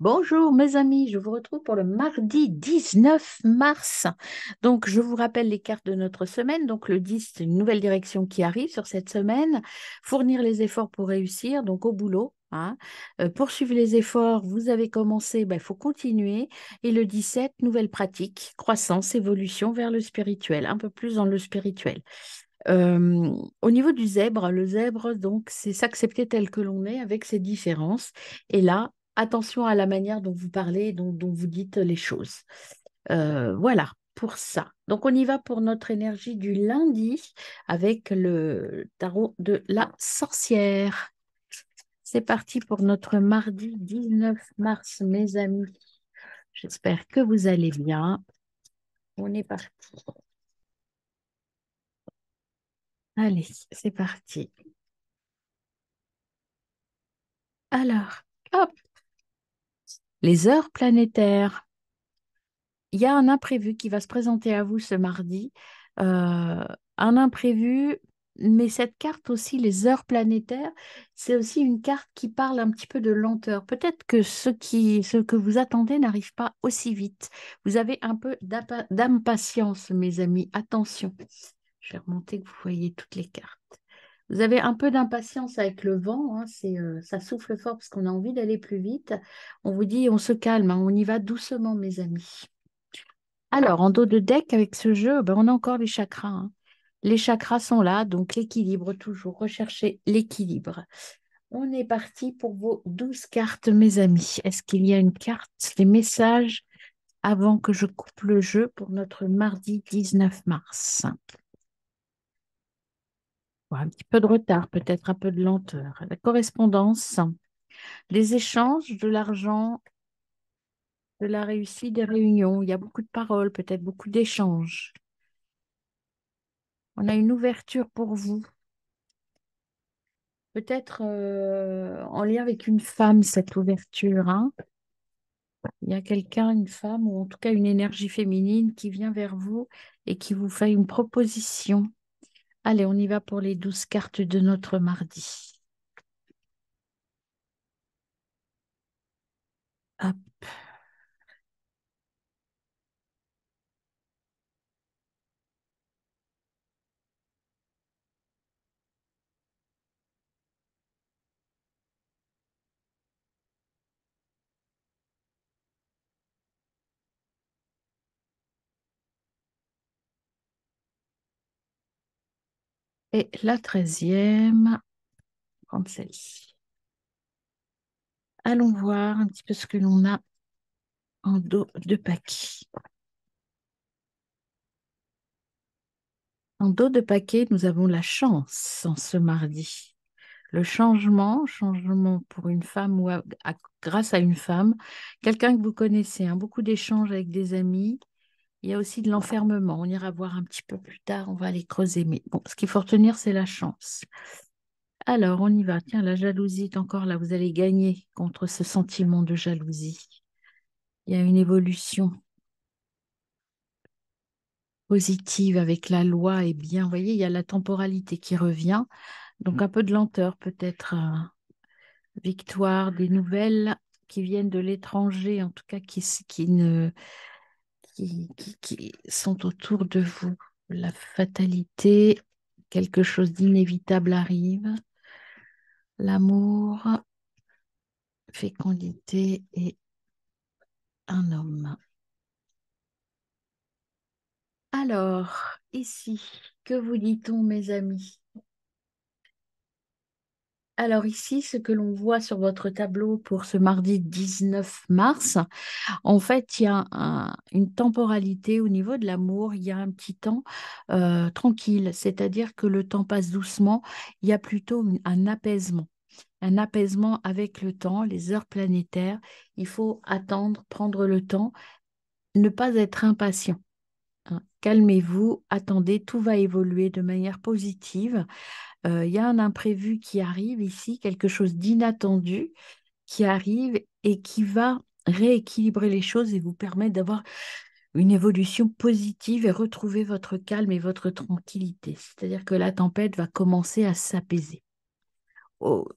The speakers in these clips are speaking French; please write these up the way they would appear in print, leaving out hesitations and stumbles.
Bonjour mes amis, je vous retrouve pour le mardi 19 mars. Donc je vous rappelle les cartes de notre semaine. Donc le 10, c'est une nouvelle direction qui arrive sur cette semaine. Fournir les efforts pour réussir, donc au boulot, hein. Poursuivre les efforts, vous avez commencé, il faut continuer. Et le 17, nouvelle pratique, croissance, évolution vers le spirituel, un peu plus dans le spirituel. Au niveau du zèbre, le zèbre, donc, c'est s'accepter tel que l'on est avec ses différences. Et là, attention à la manière dont vous parlez, dont vous dites les choses. Voilà pour ça. Donc, on y va pour notre énergie du lundi avec le tarot de la sorcière. C'est parti pour notre mardi 19 mars, mes amis. J'espère que vous allez bien. On est parti. Allez, c'est parti. Alors, hop, les heures planétaires. Il y a un imprévu qui va se présenter à vous ce mardi. Euh, un imprévu, mais cette carte aussi, les heures planétaires, c'est aussi une carte qui parle un petit peu de lenteur. Peut-être que ce que vous attendez n'arrive pas aussi vite. Vous avez un peu d'impatience, mes amis. Attention. Je vais remonter que vous voyez toutes les cartes. Vous avez un peu d'impatience avec le vent, hein, ça souffle fort parce qu'on a envie d'aller plus vite. On vous dit, on se calme, hein, on y va doucement, mes amis. Alors, en dos de deck, avec ce jeu, on a encore les chakras, hein. Les chakras sont là, donc l'équilibre toujours. Recherchez l'équilibre. On est parti pour vos 12 cartes, mes amis. Est-ce qu'il y a une carte, des messages avant que je coupe le jeu pour notre mardi 19 mars? Ouais, un petit peu de retard, peut-être un peu de lenteur. La correspondance, les échanges, de l'argent, de la réussite, des réunions. Il y a beaucoup de paroles, peut-être beaucoup d'échanges. On a une ouverture pour vous. Peut-être en lien avec une femme, cette ouverture, hein. Il y a quelqu'un, une femme, ou en tout cas une énergie féminine qui vient vers vous et qui vous fait une proposition. Allez, on y va pour les 12 cartes de notre mardi. Hop. Et la 13e, prendre celle-ci. Allons voir un petit peu ce que l'on a en dos de paquet. En dos de paquet, nous avons la chance en ce mardi. Le changement, changement pour une femme ou grâce à une femme, quelqu'un que vous connaissez, hein, beaucoup d'échanges avec des amis. Il y a aussi de l'enfermement. On ira voir un petit peu plus tard, on va aller creuser. Mais bon, ce qu'il faut retenir, c'est la chance. Alors, on y va. Tiens, la jalousie est encore là. Vous allez gagner contre ce sentiment de jalousie. Il y a une évolution positive avec la loi et bien. Vous voyez, il y a la temporalité qui revient. Donc, un peu de lenteur peut-être. Victoire, des nouvelles qui viennent de l'étranger, en tout cas qui sont autour de vous. La fatalité, quelque chose d'inévitable arrive. L'amour, fécondité et un homme. Alors, ici, que vous dit-on, mes amis? Alors ici, ce que l'on voit sur votre tableau pour ce mardi 19 mars, en fait, il y a une temporalité au niveau de l'amour, il y a un petit temps tranquille, c'est-à-dire que le temps passe doucement, il y a plutôt un apaisement avec le temps, les heures planétaires, il faut attendre, prendre le temps, ne pas être impatient, hein. Calmez-vous, attendez, tout va évoluer de manière positive. Il y a un imprévu qui arrive ici, quelque chose d'inattendu qui arrive et qui va rééquilibrer les choses et vous permettre d'avoir une évolution positive et retrouver votre calme et votre tranquillité. C'est-à-dire que la tempête va commencer à s'apaiser. Oh,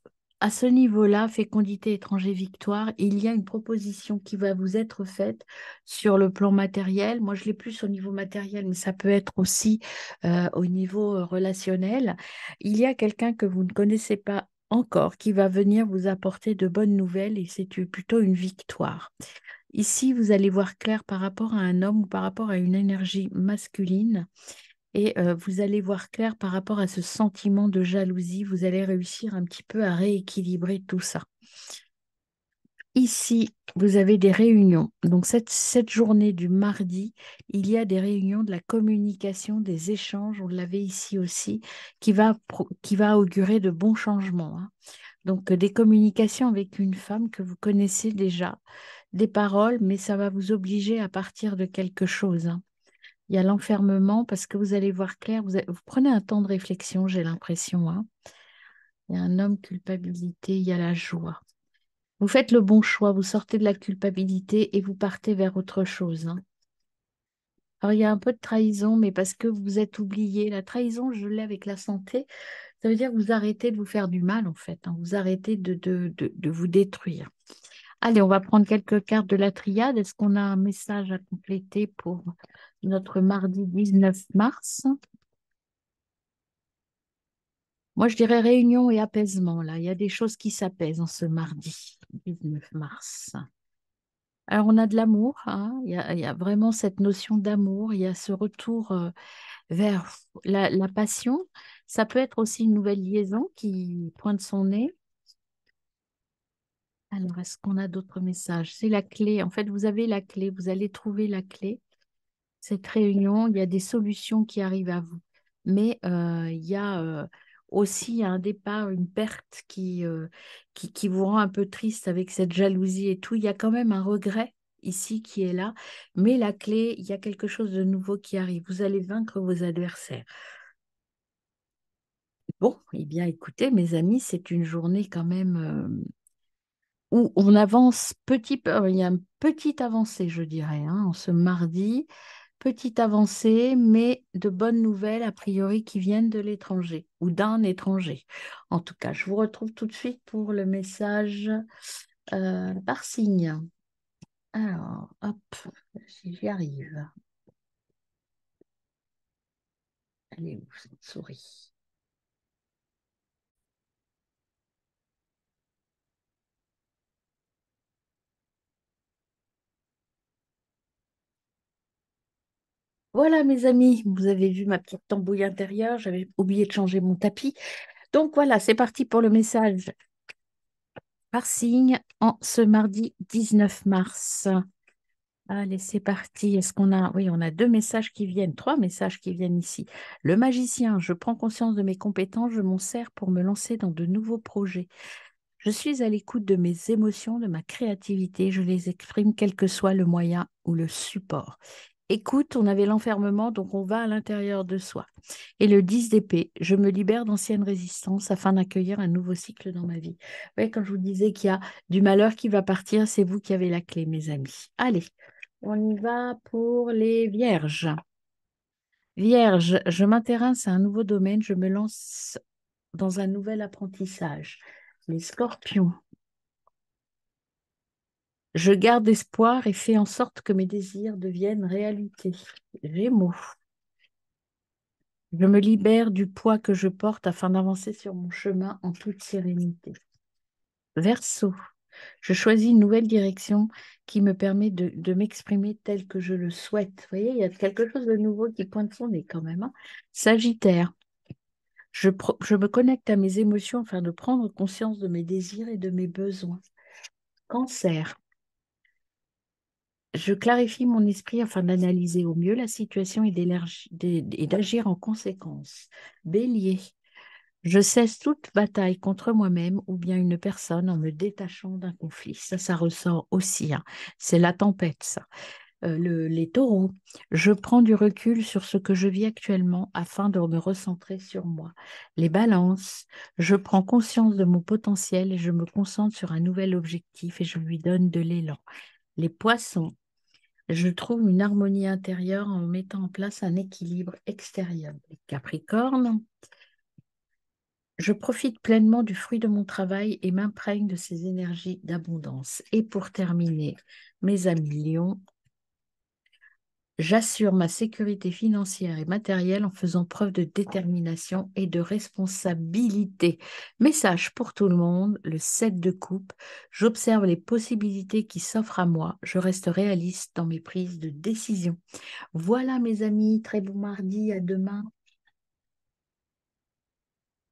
à ce niveau-là, fécondité étranger victoire, il y a une proposition qui va vous être faite sur le plan matériel. Moi, je l'ai plus au niveau matériel, mais ça peut être aussi au niveau relationnel. Il y a quelqu'un que vous ne connaissez pas encore qui va venir vous apporter de bonnes nouvelles et c'est plutôt une victoire. Ici, vous allez voir clair par rapport à un homme ou par rapport à une énergie masculine. Et vous allez voir clair par rapport à ce sentiment de jalousie. Vous allez réussir un petit peu à rééquilibrer tout ça. Ici, vous avez des réunions. Donc, cette journée du mardi, il y a des réunions de la communication, des échanges, on l'avait ici aussi, qui va augurer de bons changements, hein. Donc, des communications avec une femme que vous connaissez déjà, des paroles, mais ça va vous obliger à partir de quelque chose, hein. Il y a l'enfermement parce que vous allez voir clair, vous prenez un temps de réflexion, j'ai l'impression, hein. Il y a un homme, culpabilité, il y a la joie. Vous faites le bon choix, vous sortez de la culpabilité et vous partez vers autre chose, hein. Alors, il y a un peu de trahison, mais parce que vous êtes oublié. La trahison, je l'ai avec la santé. Ça veut dire que vous arrêtez de vous faire du mal, en fait, hein. Vous arrêtez de vous détruire. Allez, on va prendre quelques cartes de la triade. Est-ce qu'on a un message à compléter pour notre mardi 19 mars? Moi, je dirais réunion et apaisement, là. Il y a des choses qui s'apaisent en ce mardi 19 mars. Alors, on a de l'amour, hein. Il y a vraiment cette notion d'amour. Il y a ce retour vers la passion. Ça peut être aussi une nouvelle liaison qui pointe son nez. Alors, est-ce qu'on a d'autres messages? C'est la clé. En fait, vous avez la clé. Vous allez trouver la clé. Cette réunion, il y a des solutions qui arrivent à vous. Mais il y a aussi un départ, une perte qui vous rend un peu triste avec cette jalousie et tout. Il y a quand même un regret ici qui est là. Mais la clé, il y a quelque chose de nouveau qui arrive. Vous allez vaincre vos adversaires. Bon, eh bien, écoutez, mes amis, c'est une journée quand même où on avance petit peu. Il y a une petite avancée, je dirais, hein, en ce mardi. Petite avancée, mais de bonnes nouvelles, a priori, qui viennent de l'étranger ou d'un étranger. En tout cas, je vous retrouve tout de suite pour le message par signe. Alors, hop, si j'y arrive. Allez, où cette souris? Voilà, mes amis, vous avez vu ma petite tambouille intérieure. J'avais oublié de changer mon tapis. Donc voilà, c'est parti pour le message par signe en ce mardi 19 mars. Allez, c'est parti. Est-ce qu'on a... Oui, on a deux messages qui viennent, trois messages qui viennent ici. Le magicien, je prends conscience de mes compétences, je m'en sers pour me lancer dans de nouveaux projets. Je suis à l'écoute de mes émotions, de ma créativité, je les exprime quel que soit le moyen ou le support. Écoute, on avait l'enfermement, donc on va à l'intérieur de soi. Et le 10 d'épée, je me libère d'anciennes résistances afin d'accueillir un nouveau cycle dans ma vie. Oui, quand je vous disais qu'il y a du malheur qui va partir, c'est vous qui avez la clé, mes amis. Allez, on y va pour les vierges. Vierge, je m'intéresse à un nouveau domaine, je me lance dans un nouvel apprentissage. Les scorpions, je garde espoir et fais en sorte que mes désirs deviennent réalité. Gémeaux, je me libère du poids que je porte afin d'avancer sur mon chemin en toute sérénité. Verseau, je choisis une nouvelle direction qui me permet de m'exprimer tel que je le souhaite. Vous voyez, il y a quelque chose de nouveau qui pointe son nez quand même, hein. Sagittaire, je me connecte à mes émotions afin de prendre conscience de mes désirs et de mes besoins. Cancer, je clarifie mon esprit afin d'analyser au mieux la situation et d'agir en conséquence. Bélier, je cesse toute bataille contre moi-même ou bien une personne en me détachant d'un conflit. Ça ressort aussi, hein. C'est la tempête, ça. Les taureaux, je prends du recul sur ce que je vis actuellement afin de me recentrer sur moi. Les balances, je prends conscience de mon potentiel et je me concentre sur un nouvel objectif et je lui donne de l'élan. Les poissons, je trouve une harmonie intérieure en mettant en place un équilibre extérieur. Les capricornes, Je profite pleinement du fruit de mon travail et m'imprègne de ses énergies d'abondance. Et pour terminer, mes amis lions, j'assure ma sécurité financière et matérielle en faisant preuve de détermination et de responsabilité. Message pour tout le monde, le 7 de coupe. J'observe les possibilités qui s'offrent à moi. Je reste réaliste dans mes prises de décision. Voilà mes amis, très bon mardi, à demain.